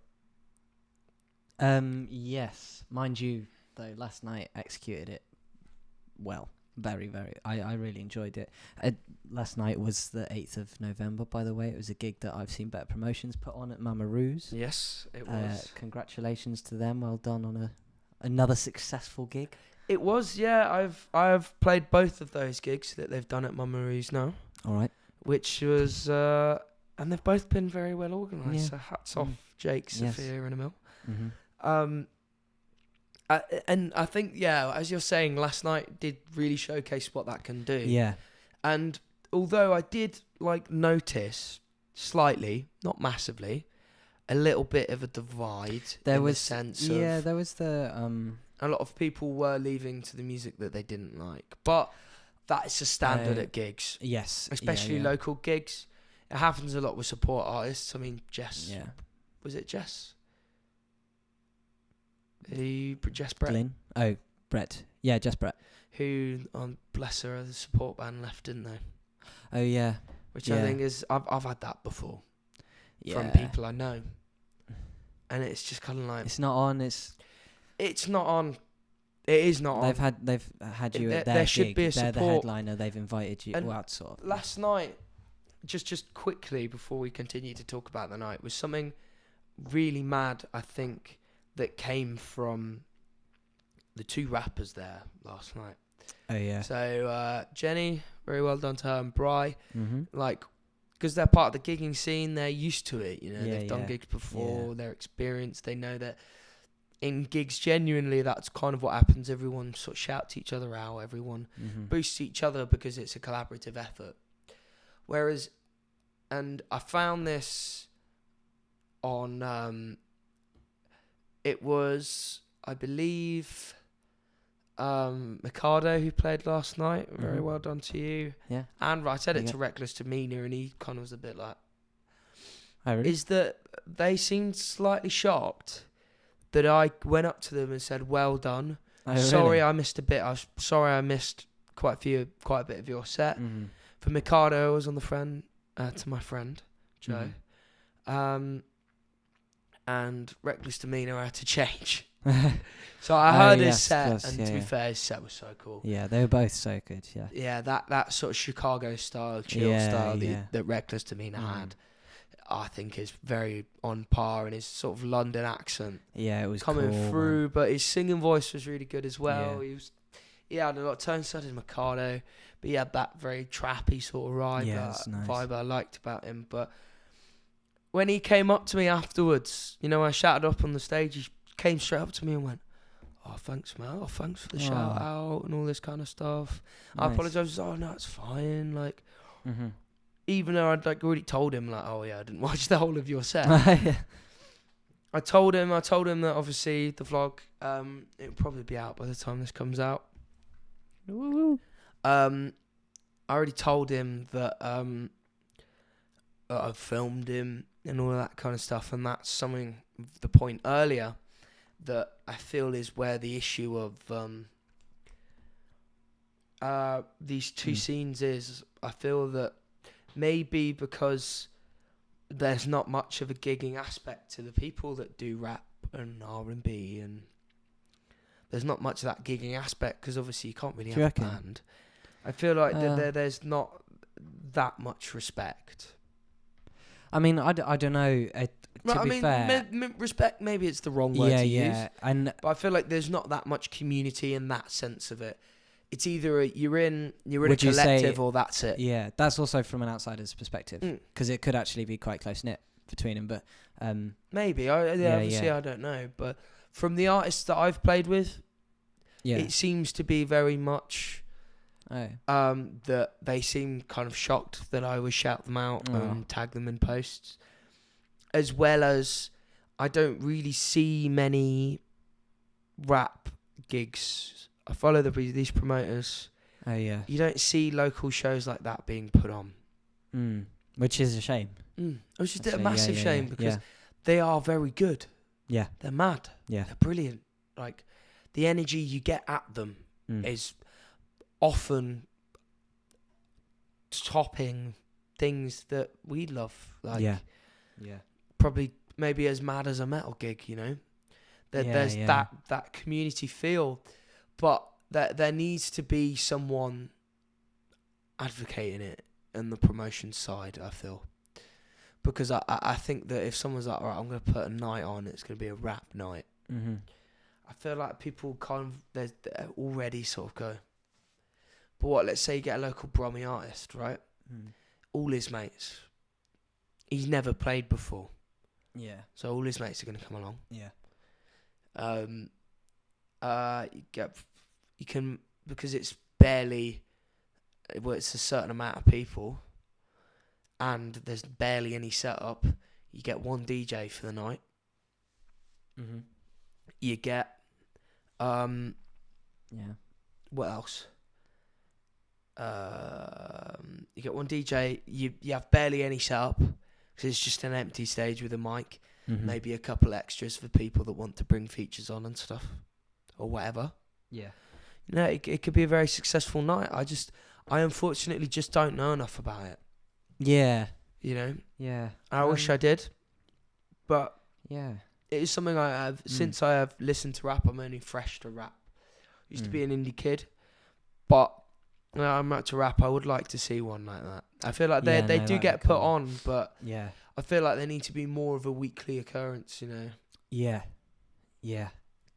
Yes. Mind you, though, last night executed it well. Very, very. I really enjoyed it. Last night was the 8th of November, by the way. It was a gig that I've seen Better Promotions put on at Mama Roo's. Yes, it was. Congratulations to them. Well done on another successful gig. It was, yeah. I've played both of those gigs that they've done at Mama Roo's now. All right. Which was, and they've both been very well organised. Yeah. So hats off, Jake, Sophia, and Emil. Mm-hmm. And I think, as you're saying, last night did really showcase what that can do. Yeah. And although I did notice slightly, not massively, a little bit of a divide there was the a lot of people were leaving to the music that they didn't like, but that's a standard at gigs. Yes, especially local gigs. It happens a lot with support artists. I mean, Jess. Yeah. Was it Jess? Jess Brett. Glyn. Oh, Brett. Yeah, Jess Brett. Who, bless her, the support band left, didn't they? Oh yeah. Which I think is I've had that before. Yeah. From people I know. And it's just kind of like it's not on. It's not on. It is not on. They've had you at their there gig. Should be a They're support. the headliner. They've invited you. And Sort of. Last night, just quickly before we continue to talk about the night, was something really mad. I think that came from the two rappers there last night. Oh yeah. So Jenny, very well done to her, and Bri, Mhm. like, because they're part of the gigging scene, they're used to it. You know, Yeah, they've done yeah. gigs before, Yeah. they're experienced. They know that in gigs, genuinely, that's kind of what happens. Everyone sort of shouts each other out. Everyone boosts each other because it's a collaborative effort. Whereas, and I found this on, it was, I believe, Mikado who played last night. Very well done to you. Yeah. And I said it to Reckless Demeanor, and he kind of was a bit like, oh, really? is that they seemed slightly shocked that I went up to them and said, well done. Oh, Sorry really? I missed a bit. Sorry I missed quite a bit of your set. Mhm. For Mikado, I was on the friend, to my friend, Joe. And Reckless Demeanor I had to change. So I heard his set, and to be fair, his set was so cool. Yeah, they were both so good, yeah. Yeah, that sort of Chicago style, chill style that Reckless Demeanor had, I think is very on par, and his sort of London accent. Yeah, it was coming cool, through, man. but his singing voice was really good as well. Yeah. He had a lot of tone, so did Mikado, but he had that very trappy sort of vibe, vibe I liked about him. But when he came up to me afterwards, you know, I shouted up on the stage, he came straight up to me and went, "Oh, thanks, man. Oh, thanks for the shout out and all this kind of stuff." Nice. I apologise. Oh, no, it's fine. Like, even though I'd like already told him, like, "Oh yeah, I didn't watch the whole of your set." Yeah. I told him that obviously the vlog, it'll probably be out by the time this comes out. I already told him that I've filmed him and all of that kind of stuff, and that's something, the point earlier, that I feel is where the issue of these two scenes is. I feel that maybe because there's not much of a gigging aspect to the people that do rap and R&B, and there's not much of that gigging aspect because obviously you can't really have a band. I feel like there's not that much respect. I mean, I don't know. To be fair, respect, maybe it's the wrong word to use. But I feel like there's not that much community in that sense of it. It's either you're in a collective or that's it. Yeah, that's also from an outsider's perspective, because it could actually be quite close knit between them. But maybe obviously I don't know. But from the artists that I've played with, it seems to be very much that they seem kind of shocked that I would shout them out and tag them in posts, as well as I don't really see many rap gigs. I follow these promoters. Oh yeah. You don't see local shows like that being put on. Which is a shame. Which is a massive shame because they are very good. Yeah. They're mad. Yeah. They're brilliant. Like, the energy you get at them is often topping things that we love. Like, probably maybe as mad as a metal gig, you know? There's that community feel. But there needs to be someone advocating it in the promotion side, I feel. Because I think that if someone's like, all right, I'm going to put a night on, it's going to be a rap night. I feel like people kind of, they're already sort of go, but what, let's say you get a local Brummy artist, right? All his mates. He's never played before. Yeah. So all his mates are going to come along. Yeah. You can, because it's barely, well, it's a certain amount of people, and there's barely any setup. You get one DJ for the night. You get, what else? You get one DJ. You have barely any setup because it's just an empty stage with a mic. Maybe a couple extras for people that want to bring features on and stuff, or whatever. Yeah. You know, it could be a very successful night. I unfortunately just don't know enough about it. Yeah. You know? Yeah. I wish I did. But it is something I have, since I have listened to rap, I'm only fresh to rap. Used to be an indie kid. But now I'm out to rap, I would like to see one like that. I feel like they do get put on, but I feel like they need to be more of a weekly occurrence, you know? Yeah. Yeah.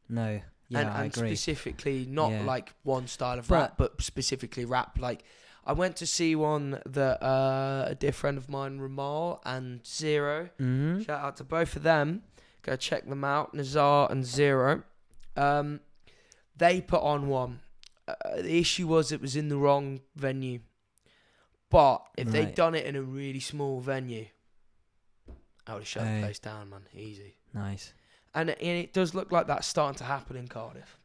No, Yeah, I and agree. specifically not like one style of But- rap, but specifically rap. Like I went to see one that a dear friend of mine, Ramal and Zero. Mm-hmm. Shout out to both of them. Go check them out, Nazar and Zero. They put on one. The issue was it was in the wrong venue. But if they'd Right. done it in a really small venue, I would have shut the Hey. place down, man. Easy. Nice. And it does look like that's starting to happen in Cardiff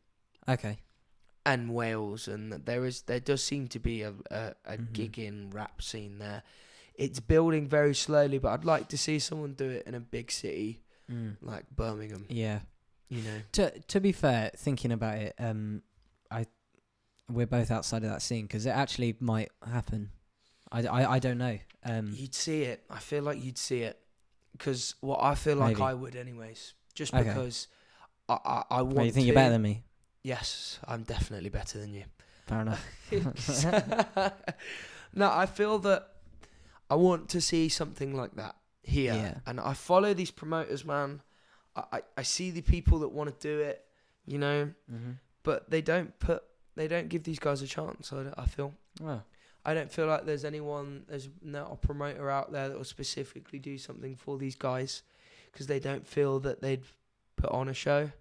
Okay. and Wales, and there does seem to be a Mhm. gigging rap scene there. It's building very slowly, but I'd like to see someone do it in a big city like Birmingham. Yeah. You know. To be fair, thinking about it, we're both outside of that scene because it actually might happen. I don't know. You'd see it. I feel like you'd see it. Because I feel like Maybe. I would anyways. Just Okay. because I want Well, you think to. you're better than me? Yes, I'm definitely better than you. Fair enough. No, I feel that I want to see something like that here. Yeah. And I follow these promoters, man. I see the people that want to do it, you know, Mm-hmm. but they don't give these guys a chance. I feel. Well, I don't feel like there's not a promoter out there that will specifically do something for these guys because they don't feel that they'd put on a show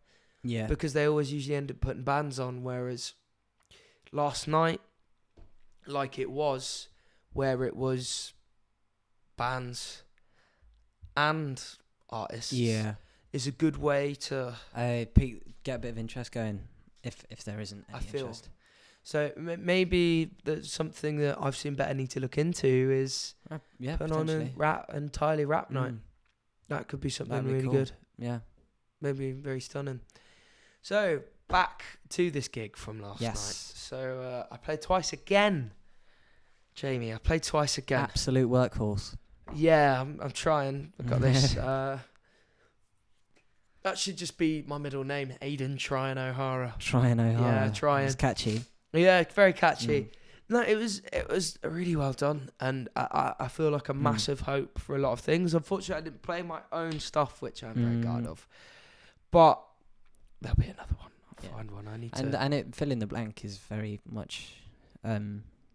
yeah. because they always usually end up putting bands on. Whereas last night, like it was, where it was bands and artists, Yeah. is a good way to. Get a bit of interest going if there isn't any I feel. interest. So maybe that's something that I've seen better need to look into is Yeah, putting on a potentially. entirely rap night. Mm. That could be something That'd be really cool. good. Yeah. Maybe very stunning. So back to this gig from last night. Yes. So I played twice again, Jamie. I played twice again. Absolute workhorse. Yeah, I'm trying. I've got this. That should just be my middle name, Aidan Tryon O'Hara. Tryon O'Hara. Yeah, Tryon. It's catchy. Yeah, very catchy. Mm. No, it was really well done, and I feel like a massive hope for a lot of things. Unfortunately, I didn't play my own stuff, which I'm very glad of. But there'll be another one. I'll find one. I need to. And it fill in the blank is very much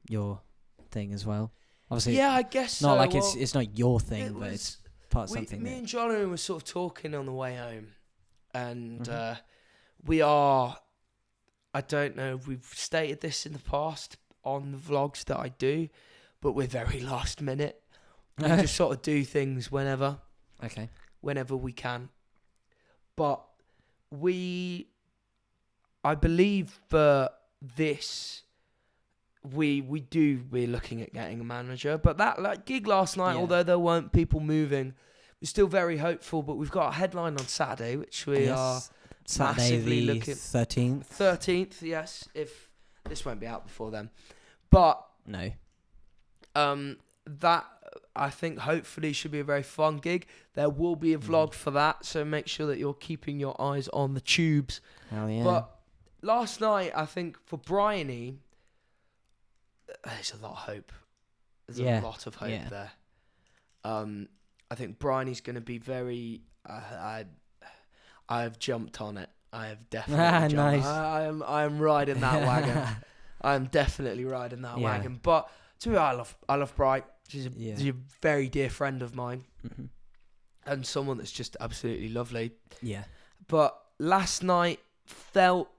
your thing as well. Obviously, Yeah, I guess not so. like Well, it's not your thing, but it's part of something. Me that, and Jonathan were sort of talking on the way home, and Mhm. we are. I don't know if we've stated this in the past on the vlogs that I do, but we're very last minute. We just sort of do things whenever okay. we can. But I believe for this, we're looking at getting a manager. But that gig last night, Yeah. although there weren't people moving, we're still very hopeful. But we've got a headline on Saturday, which we are Saturday massively the looking 13th. 13th. Yes, if this won't be out before then, but No. that I think hopefully should be a very fun gig. There will be a vlog for that, so make sure that you're keeping your eyes on the tubes. Hell yeah. But last night, I think for Bryony, there's a lot of hope. There's a lot of hope there. I think Bryony's going to be very. I've jumped on it. I have definitely jumped. Nice. I am riding that wagon. I'm definitely riding that Yeah. wagon. But to me, I love Bright. She's Yeah. a very dear friend of mine Mhm. and someone that's just absolutely lovely. Yeah. But last night felt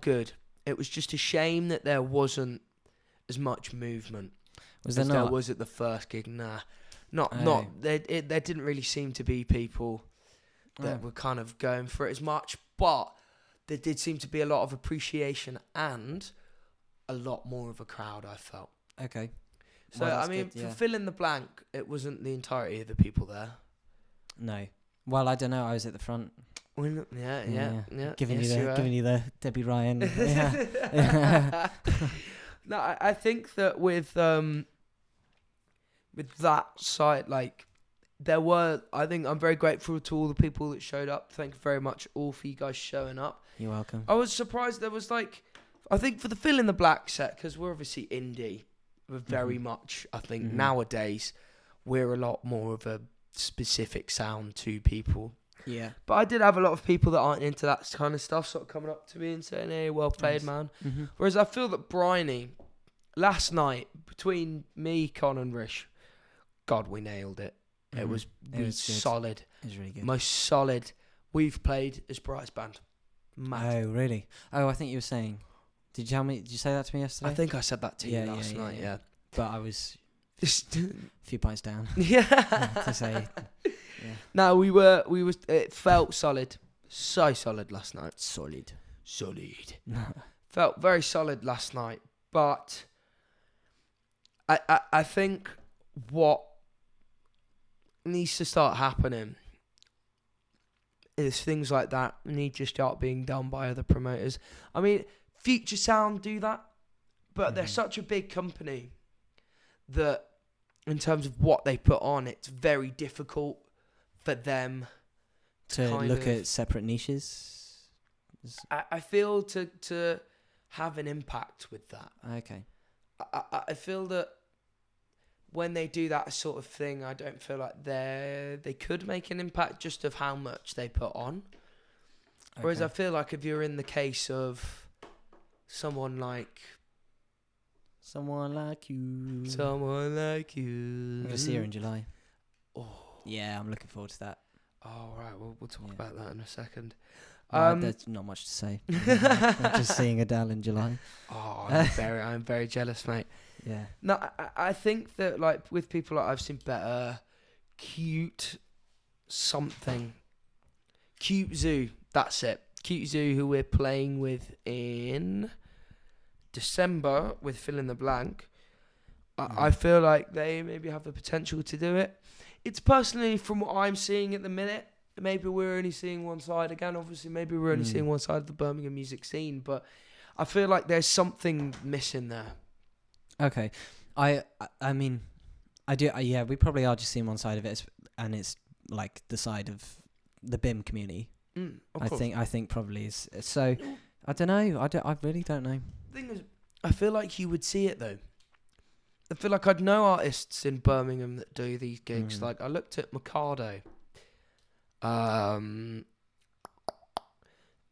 good. It was just a shame that there wasn't as much movement Was as there there not? was at the first gig. Nah, Oh. not. There didn't really seem to be people that were kind of going for it as much, but there did seem to be a lot of appreciation and a lot more of a crowd, I felt. Okay. So, Well, I that's mean, good, yeah. for fill in the blank, it wasn't the entirety of the people there. No. Well, I don't know. I was at the front. Yeah. Giving Yes, you the Debbie Ryan. Yeah. No, I think that with that site, like, I think I'm very grateful to all the people that showed up. Thank you very much all for you guys showing up. You're welcome. I was surprised there was I think for the fill in the black set, because we're obviously indie, we're very much, I think nowadays, we're a lot more of a specific sound to people. Yeah. But I did have a lot of people that aren't into that kind of stuff sort of coming up to me and saying, hey, well played, man. Mm-hmm. Whereas I feel that Bryony, last night, between me, Con and Rish, God, we nailed it. Mm-hmm. It was solid. It was really good. Most solid we've played as Bryce Band. Mad. Oh, really? Oh, I think you were saying... Did you say that to me yesterday? I think I said that to you last night, yeah. But I was a few pints down. Yeah. To say... Yeah. No, it felt solid. So solid last night. Solid. Felt very solid last night. But I think what needs to start happening is things like that need to start being done by other promoters. I mean, Future Sound do that, but they're such a big company that in terms of what they put on, it's very difficult for them to look at separate niches. I feel to have an impact with that. Okay. I feel that when they do that sort of thing, I don't feel like they could make an impact just of how much they put on. Okay. Whereas I feel like if you're in the case of someone like you, I'm gonna see her in July. Oh yeah, I'm looking forward to that. Oh right, we'll talk about that in a second. There's not much to say. I'm just seeing Adele in July. Oh, I'm very jealous, mate. Yeah. No, I think that like with people like I've seen better, Cute Zoo. That's it. Cute Zoo, who we're playing with in December with Fill in the Blank. I feel like they maybe have the potential to do it. It's personally from what I'm seeing at the minute. Maybe we're only seeing one side again. Obviously, maybe we're only seeing one side of the Birmingham music scene. But I feel like there's something missing there. Okay, I mean, I do. Yeah, we probably are just seeing one side of it, and it's like the side of the BIM community. I think probably is. So I don't know. I really don't know. The thing is, I feel like you would see it though. I feel like I'd know artists in Birmingham that do these gigs. Like I looked at Mikado, the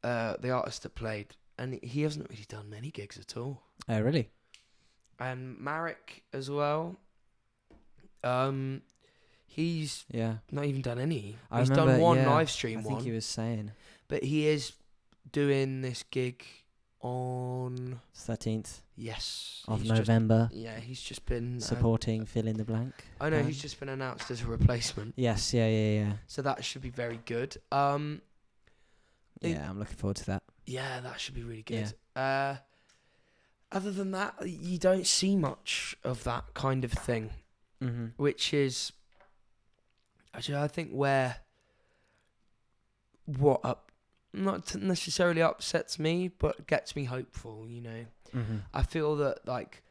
artist that played, and he hasn't really done many gigs at all. Oh, really? And Marek as well. He's not even done any. He's done one live stream. I think he was saying. But he is doing this gig on 13th. Yes. Of November. He's just been supporting Fill in the Blank. I know he's just been announced as a replacement. Yes, yeah. So that should be very good. I'm looking forward to that. Yeah, that should be really good. Yeah. Other than that, you don't see much of that kind of thing, which is actually I think where not necessarily upsets me, but gets me hopeful. You know, I feel that like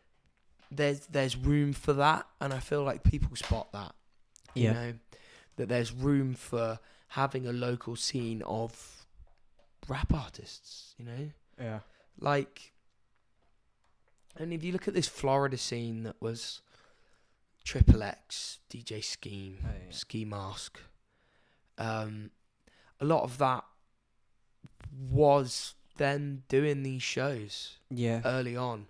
there's room for that, and I feel like people spot that. You know, that there's room for having a local scene of rap artists. You know, like. And if you look at this Florida scene that was Triple X, DJ Scheme, Ski Mask, a lot of that was them doing these shows early on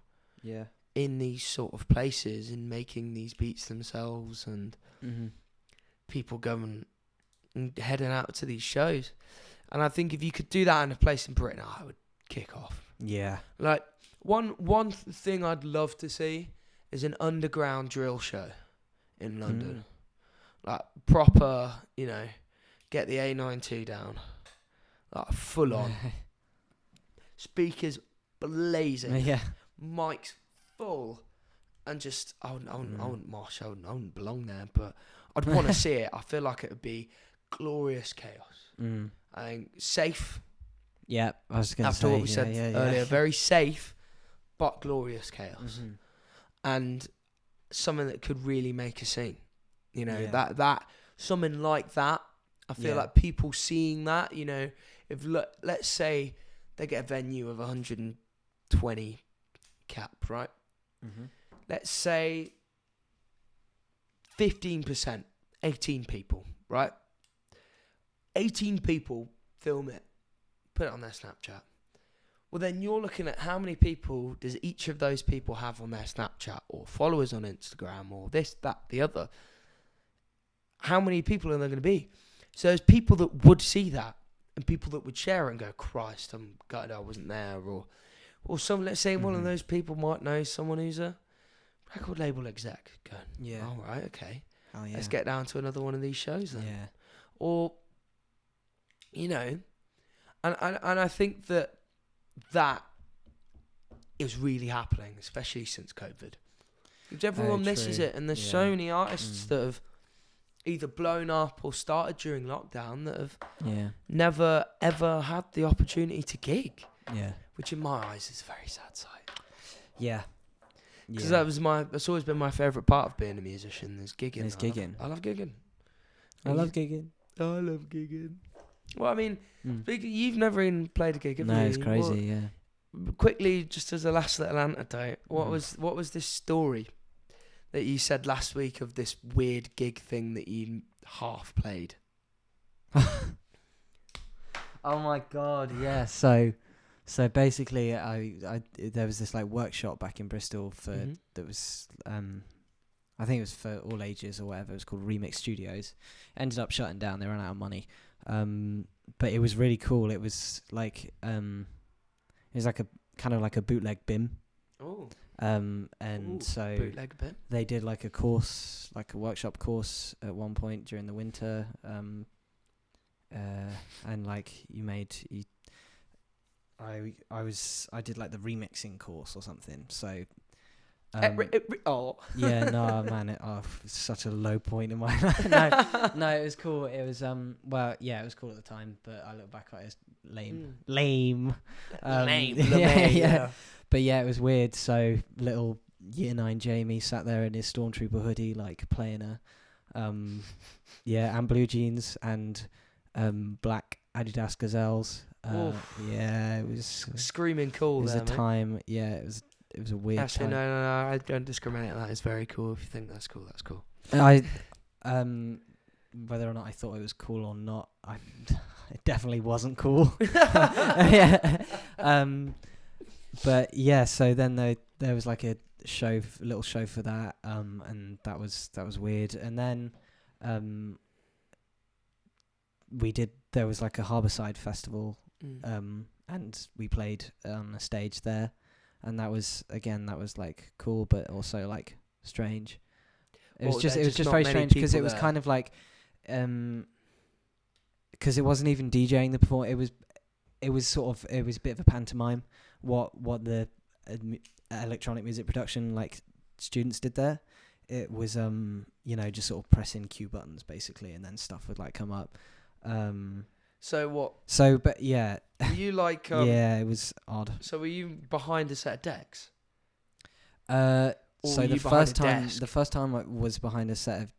in these sort of places and making these beats themselves and people going and heading out to these shows. And I think if you could do that in a place in Britain, I would kick off. Yeah. Like, One thing I'd love to see is an underground drill show in London. Like proper, you know, get the A92 down. Like full on. Speakers blazing. Mics full. And just, I wouldn't mosh, I wouldn't belong there, but I'd want to see it. I feel like it would be glorious chaos. I think safe. Yeah, I was going to say. After what we said earlier, very safe. But glorious chaos, and something that could really make a scene. You know that something like that. I feel like people seeing that. You know, if let's say they get a venue of 120 cap, right? Let's say 15%, 18 people, right? 18 people film it, put it on their Snapchat. Well, then you're looking at how many people does each of those people have on their Snapchat or followers on Instagram or this, that, the other. How many people are there going to be? So there's people that would see that and people that would share it and go, Christ, I'm gutted I wasn't there. Or some, let's say one of those people might know someone who's a record label exec. Going, Yeah. all right, okay. Oh, yeah. Let's get down to another one of these shows then. Yeah. Or, you know, and I think that is really happening, especially since COVID. Because everyone misses it, and there's so many artists that have either blown up or started during lockdown that have never ever had the opportunity to gig. Yeah. Which in my eyes is a very sad sight. Yeah. Because that's always been my favourite part of being a musician is gigging. I love gigging. I love gigging. I love gigging. Well, I mean, you've never even played a gig, have you? No, it's crazy, Quickly, just as a last little anecdote, what was this story that you said last week of this weird gig thing that you half played? Oh my god, yeah. So basically, I there was this like workshop back in Bristol for that was I think it was for all ages or whatever. It was called Remix Studios. Ended up shutting down. They ran out of money. But it was really cool. It was like it was like a kind of like a bootleg BIM. Oh. So bootleg BIM. They did like a course, like a workshop course at one point during the winter. And like I did like the remixing course or something. So yeah, no, man, it's such a low point in my life. No, it was cool. It was well, yeah, it was cool at the time, but I look back at it as lame. Lame. Yeah. But yeah, it was weird. So little Year 9 Jamie sat there in his Stormtrooper hoodie, like playing a and blue jeans and black Adidas Gazelles. Yeah, it was screaming cool. It was a time. Yeah, it was a weird Actually, time. No, I don't discriminate. That is very cool. If you think that's cool, that's cool. Whether or not I thought it was cool or not, it definitely wasn't cool. Yeah. But yeah, so then there was like a little show for that, and that was weird. And then there was like a Harbourside festival, and we played on a stage there. And that was like cool, but also like strange. It was just very strange because it was kind of like, because it wasn't even DJing the performance. It was a bit of a pantomime. What the electronic music production like students did there. It was just sort of pressing cue buttons basically, and then stuff would like come up. So what? So, but yeah. Were you like? Yeah, it was odd. So were you behind a set of decks? So the first time I was behind a set of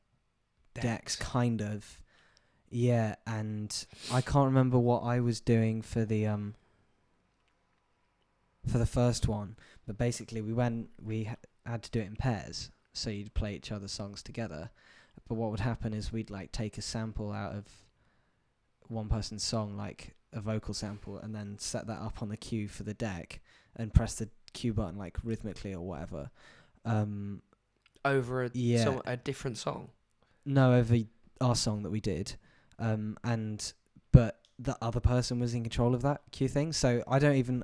decks, kind of. Yeah, and I can't remember what I was doing for the first one, but basically we had to do it in pairs, so you'd play each other's songs together. But what would happen is we'd like take a sample out of one person's song, like a vocal sample, and then set that up on the cue for the deck and press the cue button like rhythmically or whatever. Over a different song? No, over our song that we did. But the other person was in control of that cue thing. So I can't even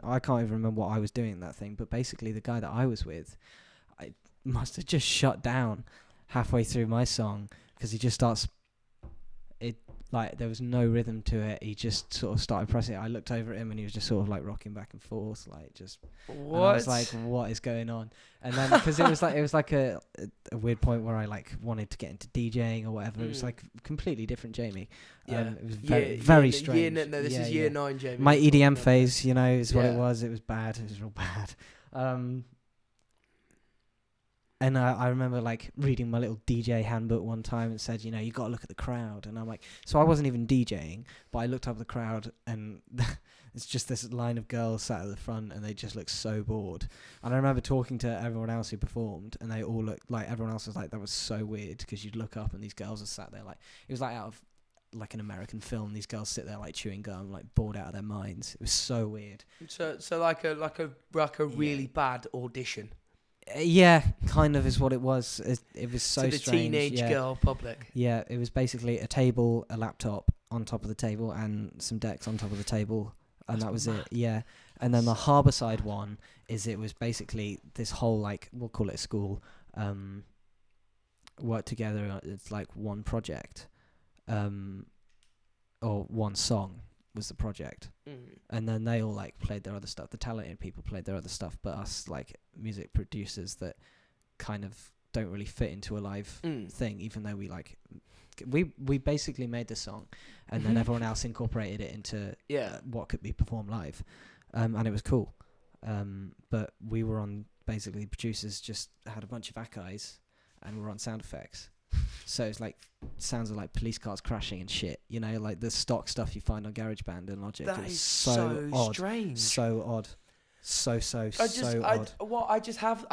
remember what I was doing in that thing. But basically the guy that I was with, I must have just shut down halfway through my song because he just starts... Like, there was no rhythm to it. He just sort of started pressing it. I looked over at him and he was just sort of like rocking back and forth, like just... What? And I was like, what is going on? And then, because it was like a weird point where I like wanted to get into DJing or whatever. It was like completely different Jamie. Yeah. It was very strange. This is year 9 Jamie. My EDM phase, is what it was. It was bad. It was real bad. And I remember like reading my little DJ handbook one time and said, you got to look at the crowd. And I'm like, so I wasn't even DJing, but I looked up at the crowd and it's just this line of girls sat at the front and they just looked so bored. And I remember talking to everyone else who performed and they all looked like, everyone else was like, that was so weird because you'd look up and these girls are sat there like, it was like out of like an American film. These girls sit there like chewing gum, like bored out of their minds. It was so weird. So like a really bad audition. Yeah, kind of is what it was. It was so to the strange. teenage girl public. Yeah, it was basically a table, a laptop on top of the table, and some decks on top of the table, and that was it. Yeah, and then the Harbourside one it was basically this whole, like, we'll call it a school, work together. It's like one project, or one song was the project, and then they all like played their other stuff. The talented people played their other stuff, but us like music producers that kind of don't really fit into a live thing, even though we basically made the song, and then everyone else incorporated it into what could be performed live, and it was cool. But we were on, basically producers just had a bunch of Ackeyes and we were on sound effects. So it's like sounds of like police cars crashing and shit, you know, like the stock stuff you find on GarageBand and Logic. That it was is so odd. strange. So odd. So odd. I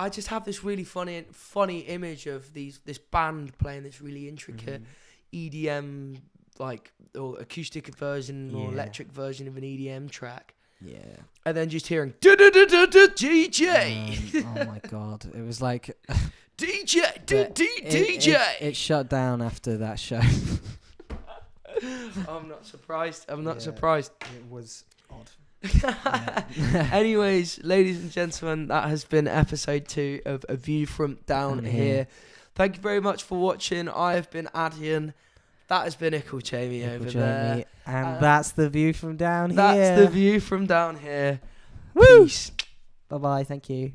just have this really funny image of this band playing this really intricate EDM, like, or acoustic version or electric version of an EDM track. Yeah. And then just hearing DJ. Oh my god. It was like DJ. It shut down after that show. I'm not surprised. Surprised. It was odd. Anyways, ladies and gentlemen, that has been episode 2 of A View from Down Here. Thank you very much for watching. I have been ADian. That has been Ickle Jamie over there. And that's the view from down here. That's the view from down here. Woo! Peace. Bye-bye. Thank you.